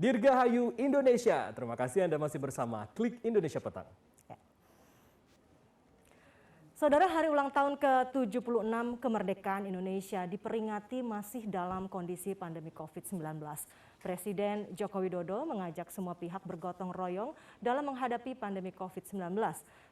Dirgahayu Indonesia. Terima kasih Anda masih bersama Klik Indonesia Petang. Saudara, hari ulang tahun ke-76 kemerdekaan Indonesia diperingati masih dalam kondisi pandemi COVID-19. Presiden Joko Widodo mengajak semua pihak bergotong royong dalam menghadapi pandemi COVID-19.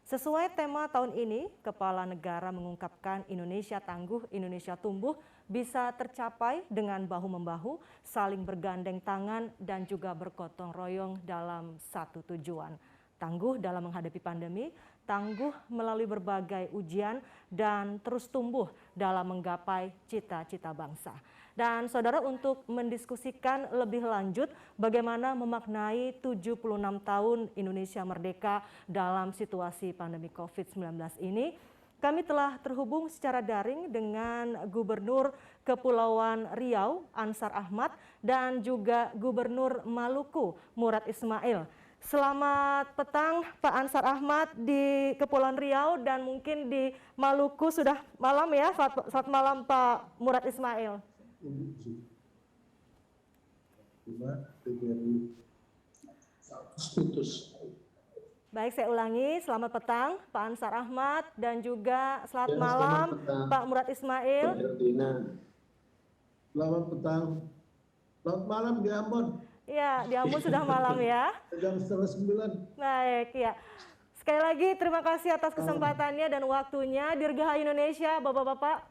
Sesuai tema tahun ini, Kepala Negara mengungkapkan Indonesia tangguh, Indonesia tumbuh bisa tercapai dengan bahu-membahu, saling bergandeng tangan dan juga bergotong royong dalam satu tujuan. Tangguh dalam menghadapi pandemi, tangguh melalui berbagai ujian, dan terus tumbuh dalam menggapai cita-cita bangsa. Dan saudara, untuk mendiskusikan lebih lanjut bagaimana memaknai 76 tahun Indonesia merdeka dalam situasi pandemi COVID-19 ini, kami telah terhubung secara daring dengan Gubernur Kepulauan Riau, Ansar Ahmad, dan juga Gubernur Maluku, Murad Ismail. Selamat petang Pak Ansar Ahmad di Kepulauan Riau dan mungkin di Maluku sudah malam ya. Selamat malam Pak Murad Ismail. Baik, saya ulangi. Selamat petang Pak Ansar Ahmad dan juga selamat malam Pak Murad Ismail. Selamat petang. Selamat malam di Ambon. Ya, di Ambon sudah malam ya. Jam 9:30. Baik, ya. Sekali lagi terima kasih atas kesempatannya dan waktunya. Dirgahayu Indonesia, Bapak-bapak.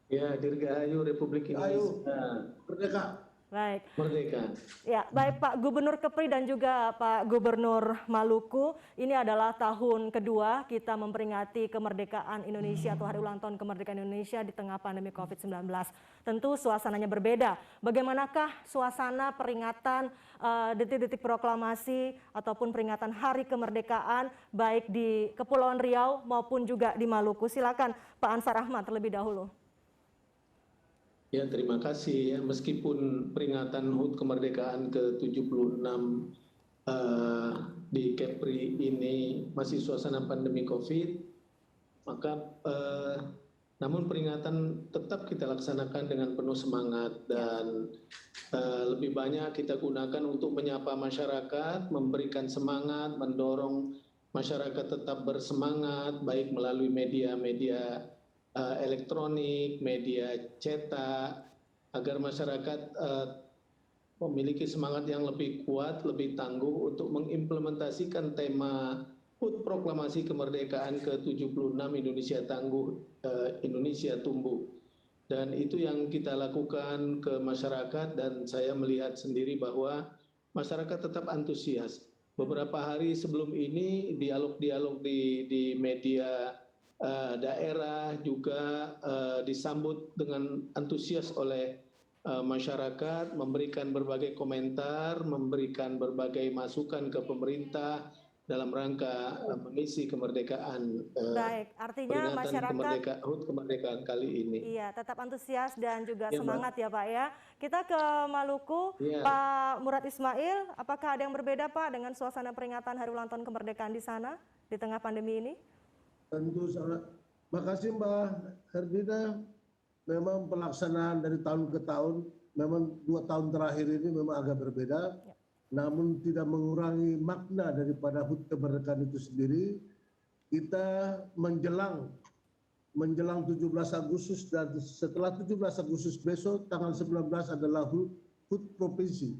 Ya, Dirgahayu Republik Indonesia. Merdeka. Baik. Merdeka. Ya, baik Pak Gubernur Kepri dan juga Pak Gubernur Maluku. Ini adalah tahun kedua kita memperingati kemerdekaan Indonesia atau hari ulang tahun kemerdekaan Indonesia di tengah pandemi COVID-19. Tentu suasananya berbeda. Bagaimanakah suasana peringatan detik-detik proklamasi ataupun peringatan hari kemerdekaan baik di Kepulauan Riau maupun juga di Maluku? Silakan Pak Ansar Ahmad terlebih dahulu. Ya, terima kasih. Meskipun peringatan HUT kemerdekaan ke-76 di Kepri ini masih suasana pandemi COVID, maka namun peringatan tetap kita laksanakan dengan penuh semangat dan lebih banyak kita gunakan untuk menyapa masyarakat, memberikan semangat, mendorong masyarakat tetap bersemangat, baik melalui media-media elektronik, media cetak, agar masyarakat memiliki semangat yang lebih kuat, lebih tangguh untuk mengimplementasikan tema HUT Proklamasi Kemerdekaan ke-76 Indonesia Tangguh, Indonesia Tumbuh. Dan itu yang kita lakukan ke masyarakat dan saya melihat sendiri bahwa masyarakat tetap antusias. Beberapa hari sebelum ini dialog-dialog di media daerah juga disambut dengan antusias oleh masyarakat, memberikan berbagai komentar, memberikan berbagai masukan ke pemerintah dalam rangka mengisi kemerdekaan. Baik, artinya masyarakat HUT kemerdekaan kali ini. Iya, tetap antusias dan juga Ya, semangat Mbak. ya Pak ya. Kita ke Maluku, Ya. Pak Murad Ismail, apakah ada yang berbeda Pak dengan suasana peringatan hari ulang tahun kemerdekaan di sana di tengah pandemi ini? Tentu sangat. Makasih Mbak Herdina. Memang pelaksanaan dari tahun ke tahun, memang 2 tahun terakhir ini memang agak berbeda. Ya. Namun tidak mengurangi makna daripada HUT kemerdekaan itu sendiri. Kita menjelang 17 Agustus dan setelah 17 Agustus besok tanggal 19 adalah HUT provinsi.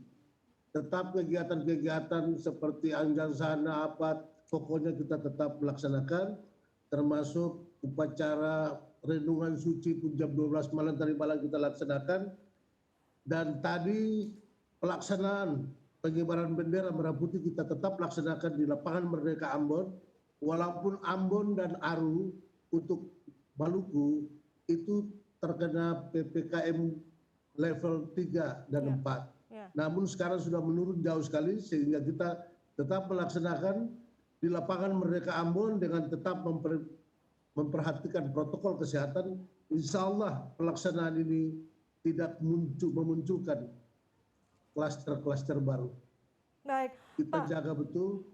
Tetap kegiatan-kegiatan seperti anjang sana apa pokoknya kita tetap melaksanakan, termasuk upacara renungan suci pun jam 12 malam tadi malam kita laksanakan. Dan tadi pelaksanaan pengibaran bendera merah putih kita tetap laksanakan di lapangan Merdeka Ambon. Walaupun Ambon dan Aru untuk Maluku itu terkena PPKM level 3 dan 4. Ya. Namun sekarang sudah menurun jauh sekali sehingga kita tetap melaksanakan di lapangan Merdeka Ambon dengan tetap memperhatikan protokol kesehatan. Insya Allah pelaksanaan ini tidak memunculkan klaster-klaster baru. Baik, Kita Pak. jaga betul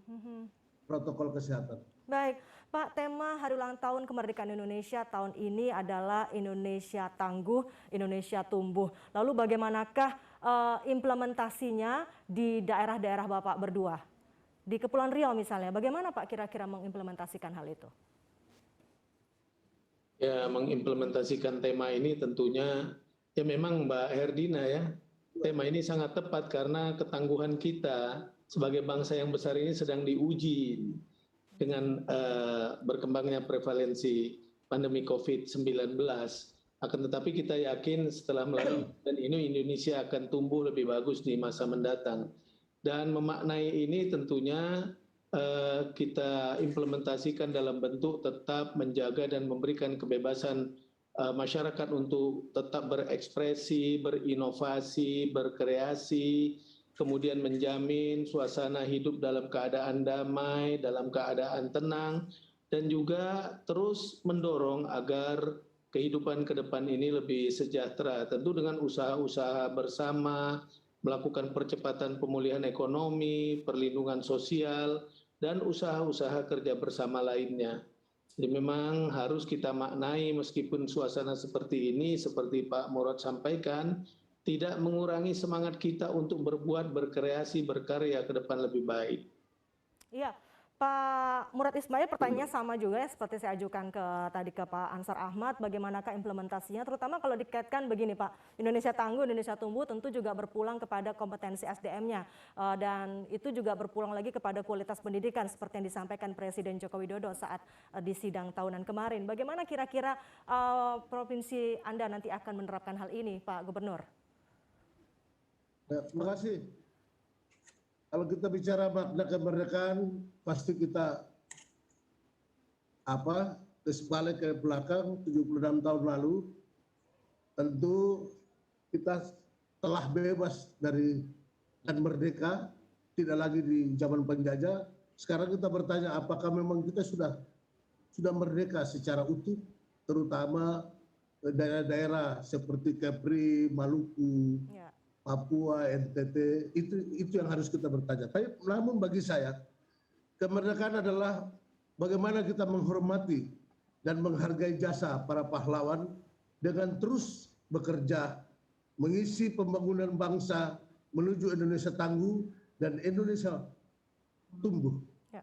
protokol kesehatan. Baik, Pak, tema hari ulang tahun kemerdekaan Indonesia tahun ini adalah Indonesia Tangguh, Indonesia Tumbuh. Lalu bagaimanakah implementasinya di daerah-daerah Bapak berdua? Di Kepulauan Riau misalnya, bagaimana Pak kira-kira mengimplementasikan hal itu? Ya, mengimplementasikan tema ini tentunya, ya memang Mbak Herdina ya, tema ini sangat tepat karena ketangguhan kita sebagai bangsa yang besar ini sedang diuji dengan berkembangnya prevalensi pandemi COVID-19. Akan tetapi kita yakin setelah melakukan ini Indonesia akan tumbuh lebih bagus di masa mendatang. Dan memaknai ini tentunya kita implementasikan dalam bentuk tetap menjaga dan memberikan kebebasan masyarakat untuk tetap berekspresi, berinovasi, berkreasi, kemudian menjamin suasana hidup dalam keadaan damai, dalam keadaan tenang, dan juga terus mendorong agar kehidupan ke depan ini lebih sejahtera. Tentu dengan usaha-usaha bersama, melakukan percepatan pemulihan ekonomi, perlindungan sosial, dan usaha-usaha kerja bersama lainnya. Jadi memang harus kita maknai meskipun suasana seperti ini, seperti Pak Murad sampaikan, tidak mengurangi semangat kita untuk berbuat, berkreasi, berkarya ke depan lebih baik. Iya, Pak Murad Ismail, pertanyaannya sama juga ya seperti saya ajukan tadi ke Pak Ansar Ahmad, bagaimanakah implementasinya, terutama kalau dikaitkan begini Pak, Indonesia tangguh, Indonesia tumbuh tentu juga berpulang kepada kompetensi SDM-nya, dan itu juga berpulang lagi kepada kualitas pendidikan seperti yang disampaikan Presiden Joko Widodo saat di sidang tahunan kemarin. Bagaimana kira-kira provinsi Anda nanti akan menerapkan hal ini, Pak Gubernur? Ya, terima kasih. Kalau kita bicara makna kemerdekaan, pasti kita balik ke belakang 76 tahun lalu, tentu kita telah bebas dari dan merdeka, tidak lagi di zaman penjajah. Sekarang kita bertanya, apakah memang kita sudah merdeka secara utuh, terutama daerah-daerah seperti Kepri, Maluku, ya, Papua, NTT, itu yang harus kita bertanya. Tapi namun bagi saya, kemerdekaan adalah bagaimana kita menghormati dan menghargai jasa para pahlawan dengan terus bekerja, mengisi pembangunan bangsa menuju Indonesia tangguh dan Indonesia tumbuh. Ya.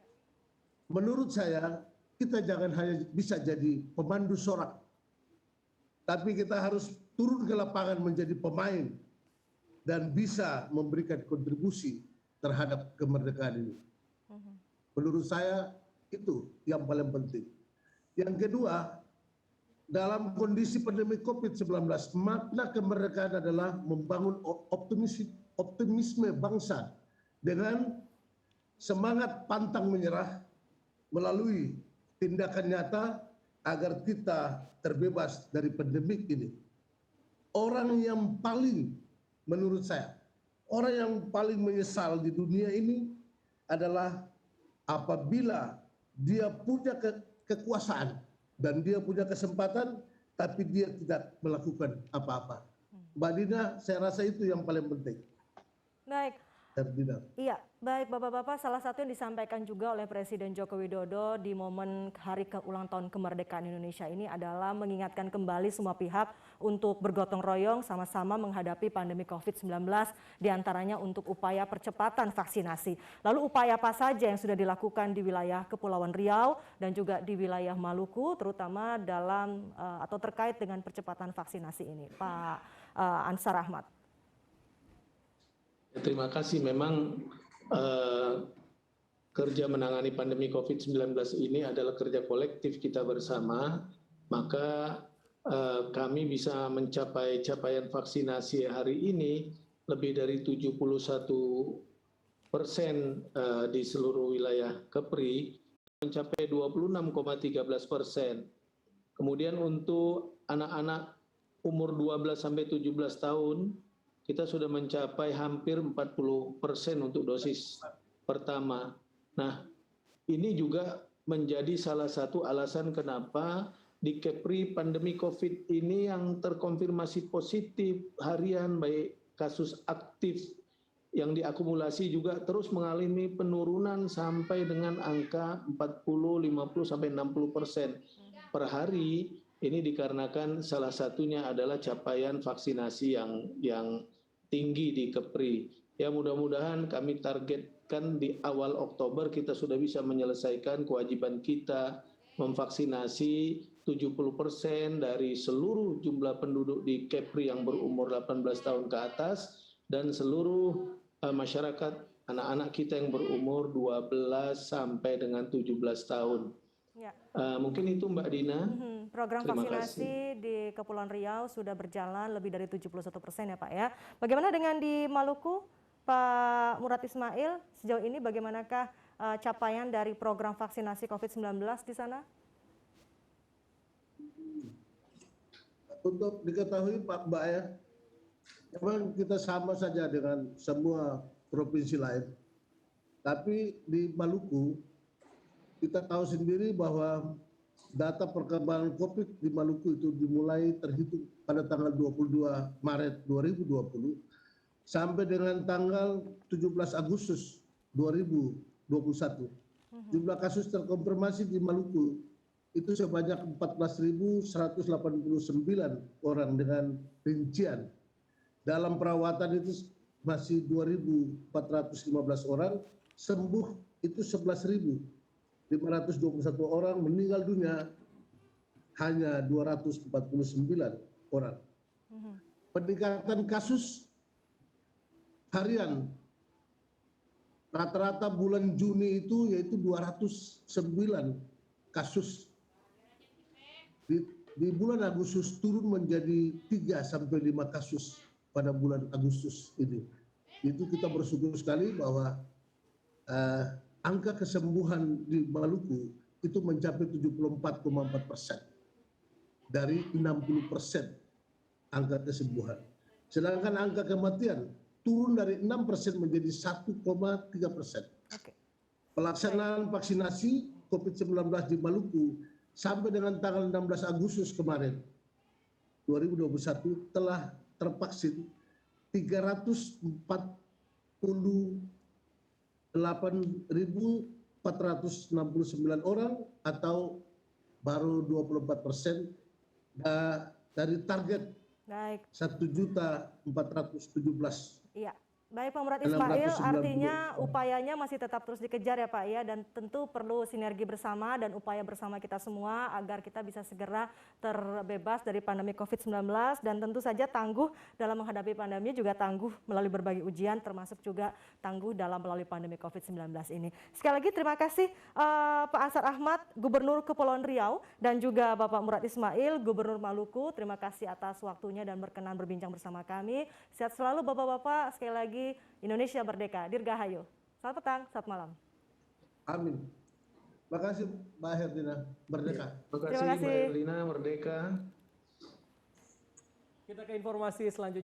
Menurut saya, kita jangan hanya bisa jadi pemandu sorak, tapi kita harus turun ke lapangan menjadi pemain dan bisa memberikan kontribusi terhadap kemerdekaan ini. Menurut saya itu yang paling penting. Yang kedua, dalam kondisi pandemi COVID-19, makna kemerdekaan adalah membangun optimisme bangsa dengan semangat pantang menyerah melalui tindakan nyata agar kita terbebas dari pandemik ini. Orang yang paling, menurut saya, orang yang paling menyesal di dunia ini adalah apabila dia punya kekuasaan dan dia punya kesempatan, tapi dia tidak melakukan apa-apa. Mbak Dina, saya rasa itu yang paling penting. Baik. Iya, baik Bapak-Bapak, salah satu yang disampaikan juga oleh Presiden Joko Widodo di momen hari ulang tahun kemerdekaan Indonesia ini adalah mengingatkan kembali semua pihak untuk bergotong royong sama-sama menghadapi pandemi COVID-19, diantaranya untuk upaya percepatan vaksinasi. Lalu upaya apa saja yang sudah dilakukan di wilayah Kepulauan Riau dan juga di wilayah Maluku, terutama dalam atau terkait dengan percepatan vaksinasi ini, Pak Ansar Ahmad? Terima kasih. Memang kerja menangani pandemi COVID-19 ini adalah kerja kolektif kita bersama, maka kami bisa mencapai capaian vaksinasi hari ini lebih dari 71% di seluruh wilayah Kepri, mencapai 26,13%. Kemudian untuk anak-anak umur 12 sampai 17 tahun, kita sudah mencapai hampir 40% untuk dosis pertama. Nah, ini juga menjadi salah satu alasan kenapa di Kepri pandemi COVID ini yang terkonfirmasi positif harian, baik kasus aktif yang diakumulasi juga terus mengalami penurunan sampai dengan angka 40, 50 sampai 60% per hari. Ini dikarenakan salah satunya adalah capaian vaksinasi yang tinggi di Kepri. Ya mudah-mudahan kami targetkan di awal Oktober kita sudah bisa menyelesaikan kewajiban kita memvaksinasi 70% dari seluruh jumlah penduduk di Kepri yang berumur 18 tahun ke atas dan seluruh masyarakat anak-anak kita yang berumur 12 sampai dengan 17 tahun. Ya. Mungkin itu Mbak Dina. Program Terima vaksinasi kasih. di Kepulauan Riau sudah berjalan lebih dari 71% ya Pak ya. Bagaimana dengan di Maluku, Pak Murad Ismail, sejauh ini bagaimanakah capaian dari program vaksinasi COVID-19 di sana? Untuk diketahui Pak Mbak ya, memang kita sama saja dengan semua provinsi lain. Tapi di Maluku, kita tahu sendiri bahwa data perkembangan COVID di Maluku itu dimulai terhitung pada tanggal 22 Maret 2020 sampai dengan tanggal 17 Agustus 2021. Jumlah kasus terkonfirmasi di Maluku itu sebanyak 14.189 orang dengan rincian. Dalam perawatan itu masih 2.415 orang, sembuh itu 11.521 orang, meninggal dunia hanya 249 orang. Peningkatan kasus harian rata-rata bulan Juni itu yaitu 209 kasus. Di bulan Agustus turun menjadi 3 sampai 5 kasus pada bulan Agustus ini. Itu kita bersyukur sekali bahwa angka kesembuhan di Maluku itu mencapai 74,4% dari 60% angka kesembuhan. Sedangkan angka kematian turun dari 6% menjadi 1,3%. Oke. Pelaksanaan vaksinasi COVID-19 di Maluku sampai dengan tanggal 16 Agustus kemarin 2021 telah tervaksin 348.469 orang atau baru 24% dari target Baik. 1.417.000. Iya. Baik Pak Murad Ismail, artinya upayanya masih tetap terus dikejar ya Pak ya, dan tentu perlu sinergi bersama dan upaya bersama kita semua agar kita bisa segera terbebas dari pandemi COVID-19 dan tentu saja tangguh dalam menghadapi pandemi, juga tangguh melalui berbagai ujian termasuk juga tangguh dalam melalui pandemi COVID-19 ini. Sekali lagi terima kasih Pak Ansar Ahmad, Gubernur Kepulauan Riau, dan juga Bapak Murad Ismail, Gubernur Maluku. Terima kasih atas waktunya dan berkenan berbincang bersama kami. Sehat selalu Bapak-Bapak, sekali lagi Indonesia Merdeka, Dirgahayu. Selamat petang, selamat malam. Amin. Terima kasih Mbak Herdina, Merdeka. Terima kasih Mbak Herlina, Merdeka. Kita ke informasi selanjutnya.